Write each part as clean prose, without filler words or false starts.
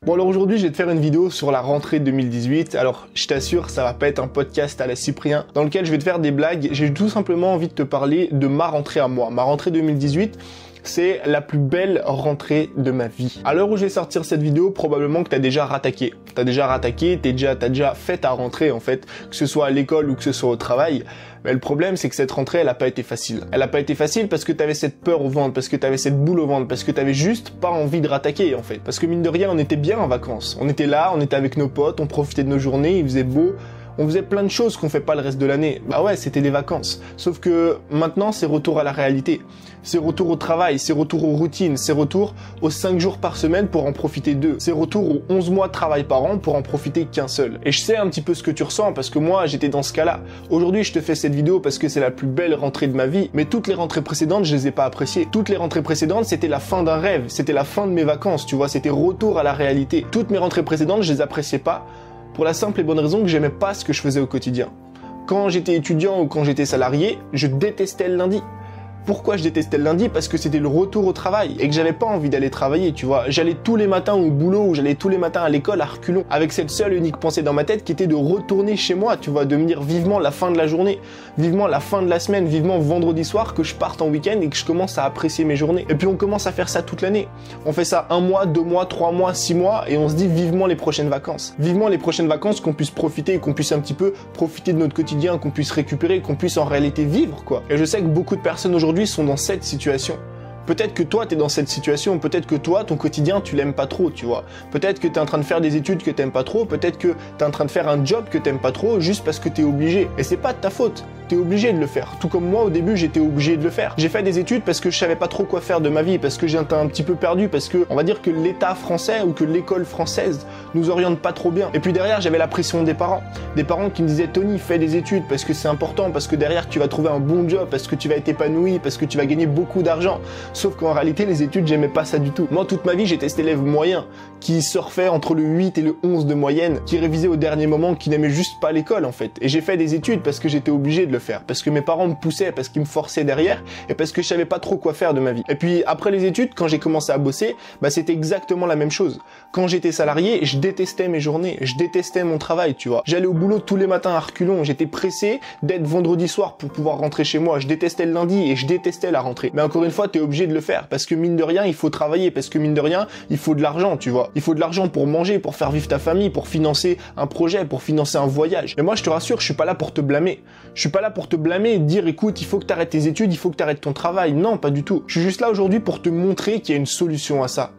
Bon alors aujourd'hui je vais te faire une vidéo sur la rentrée 2018, alors je t'assure ça va pas être un podcast à la Cyprien dans lequel je vais te faire des blagues, j'ai tout simplement envie de te parler de ma rentrée à moi. Ma rentrée 2018, c'est la plus belle rentrée de ma vie. À l'heure où je vais sortir cette vidéo, probablement que t'as déjà rattaqué. T'as déjà fait ta rentrée en fait, que ce soit à l'école ou que ce soit au travail. Mais le problème, c'est que cette rentrée, elle a pas été facile. Elle a pas été facile parce que t'avais cette peur au ventre, parce que t'avais cette boule au ventre, parce que t'avais juste pas envie de rattaquer, en fait. Parce que mine de rien, on était bien en vacances. On était là, on était avec nos potes, on profitait de nos journées, il faisait beau. On faisait plein de choses qu'on fait pas le reste de l'année. Bah ouais, c'était des vacances. Sauf que maintenant, c'est retour à la réalité. C'est retour au travail, c'est retour aux routines, c'est retour aux 5 jours par semaine pour en profiter d'eux. C'est retour aux 11 mois de travail par an pour en profiter qu'un seul. Et je sais un petit peu ce que tu ressens parce que moi, j'étais dans ce cas-là. Aujourd'hui, je te fais cette vidéo parce que c'est la plus belle rentrée de ma vie. Mais toutes les rentrées précédentes, je les ai pas appréciées. Toutes les rentrées précédentes, c'était la fin d'un rêve. C'était la fin de mes vacances, tu vois. C'était retour à la réalité. Toutes mes rentrées précédentes, je les appréciais pas. Pour la simple et bonne raison que j'aimais pas ce que je faisais au quotidien. Quand j'étais étudiant ou quand j'étais salarié, je détestais le lundi. Pourquoi je détestais le lundi? Parce que c'était le retour au travail et que j'avais pas envie d'aller travailler, tu vois. J'allais tous les matins au boulot ou j'allais tous les matins à l'école à reculons, avec cette seule unique pensée dans ma tête qui était de retourner chez moi, tu vois, de me dire vivement la fin de la journée, vivement la fin de la semaine, vivement vendredi soir que je parte en week-end et que je commence à apprécier mes journées. Et puis on commence à faire ça toute l'année. On fait ça 1 mois, 2 mois, 3 mois, 6 mois et on se dit vivement les prochaines vacances. Vivement les prochaines vacances, qu'on puisse profiter et qu'on puisse un petit peu profiter de notre quotidien, qu'on puisse récupérer, qu'on puisse en réalité vivre, quoi. Et je sais que beaucoup de personnes aujourd'hui sont dans cette situation. Peut-être que toi, t'es dans cette situation, peut-être que toi, ton quotidien, tu l'aimes pas trop, tu vois. Peut-être que t'es en train de faire des études que t'aimes pas trop, peut-être que t'es en train de faire un job que t'aimes pas trop, juste parce que t'es obligé. Et c'est pas de ta faute. T'es obligé de le faire. Tout comme moi, au début, j'étais obligé de le faire. J'ai fait des études parce que je savais pas trop quoi faire de ma vie, parce que j'étais un petit peu perdu, parce que, on va dire que l'État français ou que l'école française nous oriente pas trop bien. Et puis derrière, j'avais la pression des parents. Des parents qui me disaient, Tony, fais des études parce que c'est important, parce que derrière, tu vas trouver un bon job, parce que tu vas être épanoui, parce que tu vas gagner beaucoup d'argent. Sauf qu'en réalité, les études, j'aimais pas ça du tout. Moi, toute ma vie, j'étais cet élève moyen, qui surfait entre le 8 et le 11 de moyenne, qui révisait au dernier moment, qui n'aimait juste pas l'école, en fait. Et j'ai fait des études parce que j'étais obligé de le faire, parce que mes parents me poussaient, parce qu'ils me forçaient derrière, et parce que je savais pas trop quoi faire de ma vie. Et puis, après les études, quand j'ai commencé à bosser, bah, c'était exactement la même chose. Quand j'étais salarié, je détestais mes journées, je détestais mon travail, tu vois. J'allais au boulot tous les matins à reculons, j'étais pressé d'être vendredi soir pour pouvoir rentrer chez moi, je détestais le lundi et je détestais la rentrée. Mais encore une fois, t'es obligé de le faire, parce que mine de rien, il faut travailler, parce que mine de rien, il faut de l'argent, tu vois. Il faut de l'argent pour manger, pour faire vivre ta famille, pour financer un projet, pour financer un voyage. Et moi, je te rassure, je suis pas là pour te blâmer. Je suis pas là pour te blâmer et te dire, écoute, il faut que t'arrêtes tes études, il faut que t'arrêtes ton travail. Non, pas du tout. Je suis juste là aujourd'hui pour te montrer qu'il y a une solution à ça.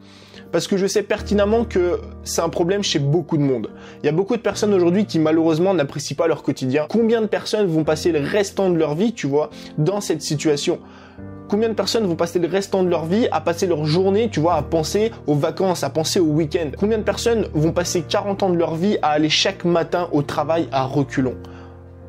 Parce que je sais pertinemment que c'est un problème chez beaucoup de monde. Il y a beaucoup de personnes aujourd'hui qui malheureusement n'apprécient pas leur quotidien. Combien de personnes vont passer le restant de leur vie, tu vois, dans cette situation ? Combien de personnes vont passer le restant de leur vie à passer leur journée, tu vois, à penser aux vacances, à penser au week-end? Combien de personnes vont passer 40 ans de leur vie à aller chaque matin au travail à reculons?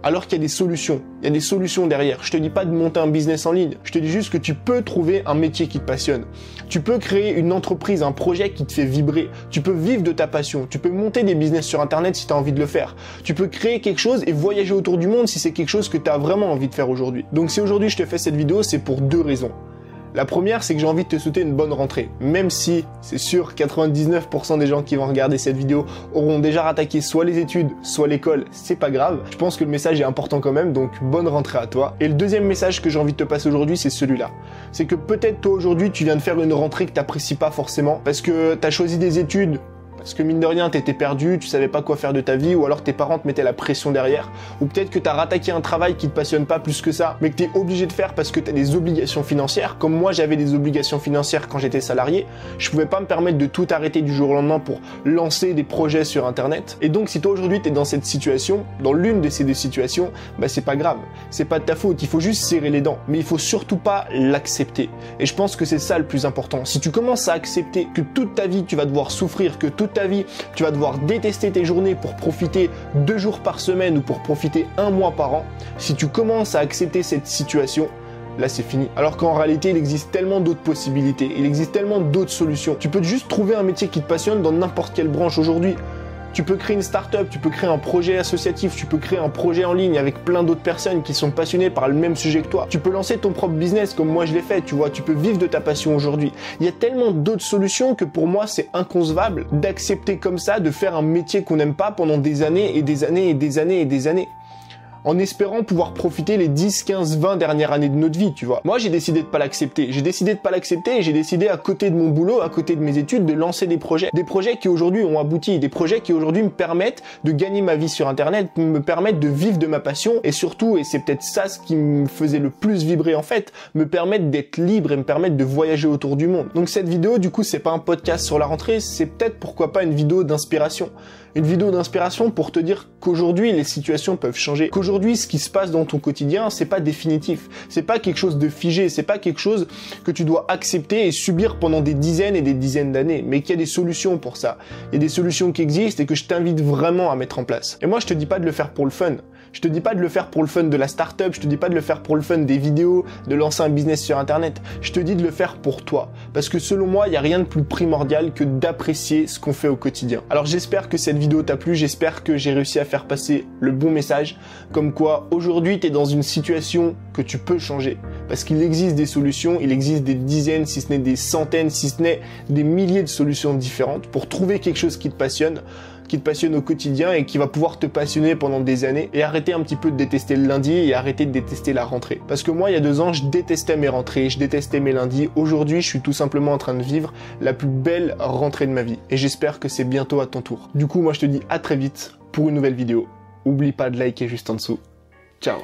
Alors qu'il y a des solutions. Il y a des solutions derrière. Je te dis pas de monter un business en ligne. Je te dis juste que tu peux trouver un métier qui te passionne. Tu peux créer une entreprise, un projet qui te fait vibrer. Tu peux vivre de ta passion. Tu peux monter des business sur Internet si tu as envie de le faire. Tu peux créer quelque chose et voyager autour du monde si c'est quelque chose que tu as vraiment envie de faire aujourd'hui. Donc si aujourd'hui je te fais cette vidéo, c'est pour 2 raisons. La première, c'est que j'ai envie de te souhaiter une bonne rentrée. Même si, c'est sûr, 99% des gens qui vont regarder cette vidéo auront déjà rattaqué soit les études, soit l'école, c'est pas grave. Je pense que le message est important quand même, donc bonne rentrée à toi. Et le deuxième message que j'ai envie de te passer aujourd'hui, c'est celui-là. C'est que peut-être toi aujourd'hui, tu viens de faire une rentrée que t'apprécies pas forcément, parce que t'as choisi des études, parce que mine de rien, t'étais perdu, tu savais pas quoi faire de ta vie, ou alors tes parents te mettaient la pression derrière, ou peut-être que t'as rattaqué un travail qui te passionne pas plus que ça, mais que t'es obligé de faire parce que t'as des obligations financières. Comme moi, j'avais des obligations financières quand j'étais salarié, je pouvais pas me permettre de tout arrêter du jour au lendemain pour lancer des projets sur Internet. Et donc, si toi aujourd'hui t'es dans cette situation, dans l'une de ces 2 situations, bah c'est pas grave, c'est pas de ta faute, il faut juste serrer les dents, mais il faut surtout pas l'accepter. Et je pense que c'est ça le plus important. Si tu commences à accepter que toute ta vie tu vas devoir souffrir, que toute ta vie, tu vas devoir détester tes journées pour profiter 2 jours par semaine ou pour profiter 1 mois par an. Si tu commences à accepter cette situation, là c'est fini. Alors qu'en réalité, il existe tellement d'autres possibilités, il existe tellement d'autres solutions. Tu peux juste trouver un métier qui te passionne dans n'importe quelle branche aujourd'hui. Tu peux créer une start-up, tu peux créer un projet associatif, tu peux créer un projet en ligne avec plein d'autres personnes qui sont passionnées par le même sujet que toi. Tu peux lancer ton propre business comme moi je l'ai fait, tu vois, tu peux vivre de ta passion aujourd'hui. Il y a tellement d'autres solutions que pour moi c'est inconcevable d'accepter comme ça de faire un métier qu'on n'aime pas pendant des années et des années et des années et des années, en espérant pouvoir profiter les 10, 15, 20 dernières années de notre vie, tu vois. Moi, j'ai décidé de pas l'accepter. J'ai décidé de pas l'accepter et j'ai décidé à côté de mon boulot, à côté de mes études, de lancer des projets. Des projets qui aujourd'hui ont abouti, des projets qui aujourd'hui me permettent de gagner ma vie sur Internet, me permettent de vivre de ma passion et surtout, et c'est peut-être ça ce qui me faisait le plus vibrer en fait, me permettre d'être libre et me permettre de voyager autour du monde. Donc cette vidéo, du coup, c'est pas un podcast sur la rentrée, c'est peut-être pourquoi pas une vidéo d'inspiration. Une vidéo d'inspiration pour te dire qu'aujourd'hui, les situations peuvent changer. Qu'aujourd'hui, ce qui se passe dans ton quotidien, c'est pas définitif. C'est pas quelque chose de figé. C'est pas quelque chose que tu dois accepter et subir pendant des dizaines et des dizaines d'années. Mais qu'il y a des solutions pour ça. Il y a des solutions qui existent et que je t'invite vraiment à mettre en place. Et moi, je te dis pas de le faire pour le fun. Je te dis pas de le faire pour le fun de la start-up, je te dis pas de le faire pour le fun des vidéos, de lancer un business sur Internet. Je te dis de le faire pour toi. Parce que selon moi, il n'y a rien de plus primordial que d'apprécier ce qu'on fait au quotidien. Alors j'espère que cette vidéo t'a plu, j'espère que j'ai réussi à faire passer le bon message. Comme quoi, aujourd'hui, tu es dans une situation que tu peux changer. Parce qu'il existe des solutions, il existe des dizaines, si ce n'est des centaines, si ce n'est des milliers de solutions différentes pour trouver quelque chose qui te passionne au quotidien et qui va pouvoir te passionner pendant des années et arrêter un petit peu de détester le lundi et arrêter de détester la rentrée. Parce que moi, il y a 2 ans, je détestais mes rentrées, je détestais mes lundis. Aujourd'hui, je suis tout simplement en train de vivre la plus belle rentrée de ma vie et j'espère que c'est bientôt à ton tour. Du coup, moi, je te dis à très vite pour une nouvelle vidéo. Oublie pas de liker juste en dessous. Ciao.